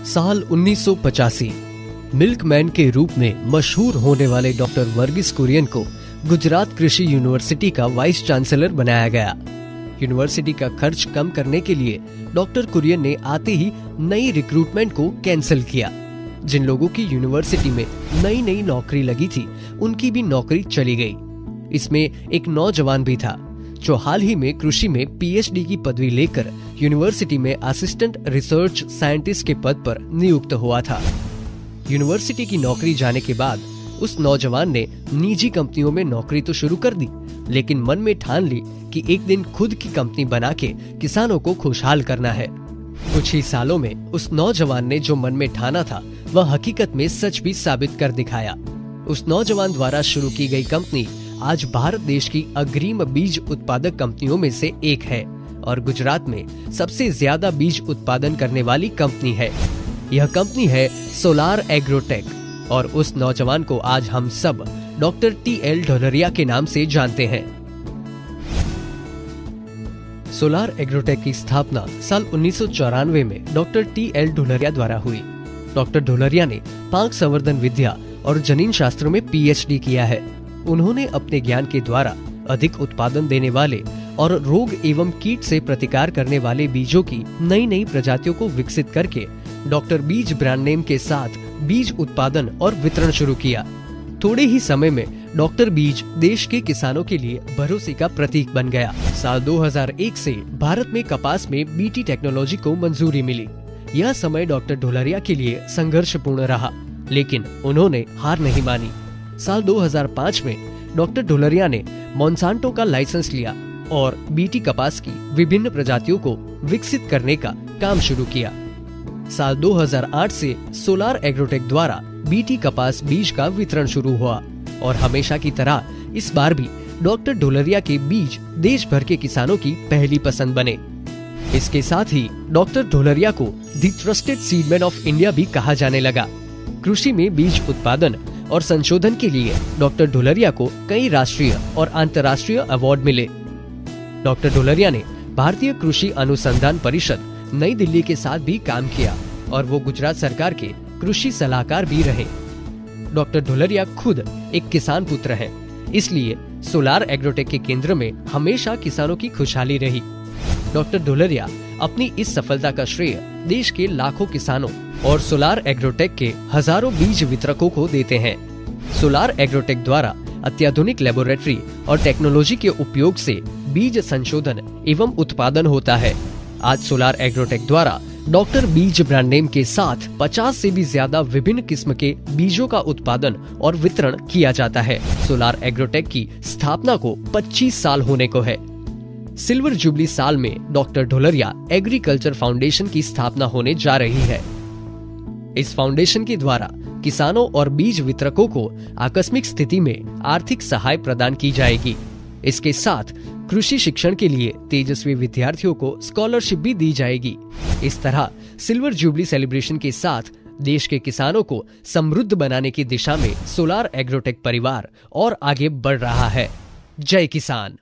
साल 1985 मिल्कमैन के रूप में मशहूर होने वाले डॉक्टर वर्गीस कुरियन को गुजरात कृषि यूनिवर्सिटी का वाइस चांसलर बनाया गया। यूनिवर्सिटी का खर्च कम करने के लिए डॉक्टर कुरियन ने आते ही नई रिक्रूटमेंट को कैंसिल किया। जिन लोगों की यूनिवर्सिटी में नई नई नौकरी लगी थी, उनकी भी नौकरी चली गई। इसमें एक नौजवान भी था जो हाल ही में कृषि में पीएचडी की पदवी लेकर यूनिवर्सिटी में असिस्टेंट रिसर्च साइंटिस्ट के पद पर नियुक्त हुआ था। यूनिवर्सिटी की नौकरी जाने के बाद उस नौजवान ने निजी कंपनियों में नौकरी तो शुरू कर दी, लेकिन मन में ठान ली कि एक दिन खुद की कंपनी बना के किसानों को खुशहाल करना है। कुछ ही सालों में उस नौजवान ने जो मन में ठाना था, वह हकीकत में सच भी साबित कर दिखाया। उस नौजवान द्वारा शुरू की गई कंपनी आज भारत देश की अग्रिम बीज उत्पादक कंपनियों में से एक है और गुजरात में सबसे ज्यादा बीज उत्पादन करने वाली कंपनी है। यह कंपनी है सोलार एग्रोटेक और उस नौजवान को आज हम सब डॉक्टर टी.एल. ढोलरिया के नाम से जानते हैं। सोलार एग्रोटेक की स्थापना साल 1994 में डॉक्टर टी.एल. ढोलरिया द्वारा हुई। डॉक्टर ढोलरिया ने पाक संवर्धन विद्या और जनीन शास्त्रों में पीएचडी किया है। उन्होंने अपने ज्ञान के द्वारा अधिक उत्पादन देने वाले और रोग एवं कीट से प्रतिकार करने वाले बीजों की नई नई प्रजातियों को विकसित करके डॉक्टर बीज ब्रांड नेम के साथ बीज उत्पादन और वितरण शुरू किया। थोड़े ही समय में डॉक्टर बीज देश के किसानों के लिए भरोसे का प्रतीक बन गया। साल 2001 से भारत में कपास में बीटी टेक्नोलॉजी को मंजूरी मिली। यह समय डॉक्टर ढोलरिया के लिए संघर्षपूर्ण रहा, लेकिन उन्होंने हार नहीं मानी। साल 2005 में डॉक्टर ढोलरिया ने मोन्सांटो का लाइसेंस लिया और बीटी कपास की विभिन्न प्रजातियों को विकसित करने का काम शुरू किया। साल 2008 से सोलार एग्रोटेक द्वारा बीटी कपास बीज का वितरण शुरू हुआ और हमेशा की तरह इस बार भी डॉक्टर ढोलरिया के बीज देश भर के किसानों की पहली पसंद बने। इसके साथ ही डॉक्टर ढोलरिया को द ट्रस्टेड सीडमैन ऑफ इंडिया भी कहा जाने लगा। कृषि में बीज उत्पादन और संशोधन के लिए डॉक्टर ढोलरिया को कई राष्ट्रीय और अंतर्राष्ट्रीय अवार्ड मिले। डॉक्टर ढोलरिया ने भारतीय कृषि अनुसंधान परिषद नई दिल्ली के साथ भी काम किया और वो गुजरात सरकार के कृषि सलाहकार भी रहे। डॉक्टर ढोलरिया खुद एक किसान पुत्र हैं, इसलिए सोलार एग्रोटेक के केंद्र में हमेशा किसानों की खुशहाली रही। डॉक्टर ढोलरिया अपनी इस सफलता का श्रेय देश के लाखों किसानों और सोलार एग्रोटेक के हजारों बीज वितरकों को देते हैं। सोलार एग्रोटेक द्वारा अत्याधुनिक लेबोरेटरी और टेक्नोलॉजी के उपयोग से बीज संशोधन एवं उत्पादन होता है। आज सोलार एग्रोटेक द्वारा डॉक्टर बीज ब्रांड नेम के साथ 50 से भी ज्यादा विभिन्न किस्म के बीजों का उत्पादन और वितरण किया जाता है। सोलार एग्रोटेक की स्थापना को 25 साल होने को है। सिल्वर जुबली साल में डॉक्टर ढोलरिया एग्रीकल्चर फाउंडेशन की स्थापना होने जा रही है। इस फाउंडेशन के द्वारा किसानों और बीज वितरकों को आकस्मिक स्थिति में आर्थिक सहायता प्रदान की जाएगी। इसके साथ कृषि शिक्षण के लिए तेजस्वी विद्यार्थियों को स्कॉलरशिप भी दी जाएगी। इस तरह सिल्वर जुबली सेलिब्रेशन के साथ देश के किसानों को समृद्ध बनाने की दिशा में सोलार एग्रोटेक परिवार और आगे बढ़ रहा है। जय किसान।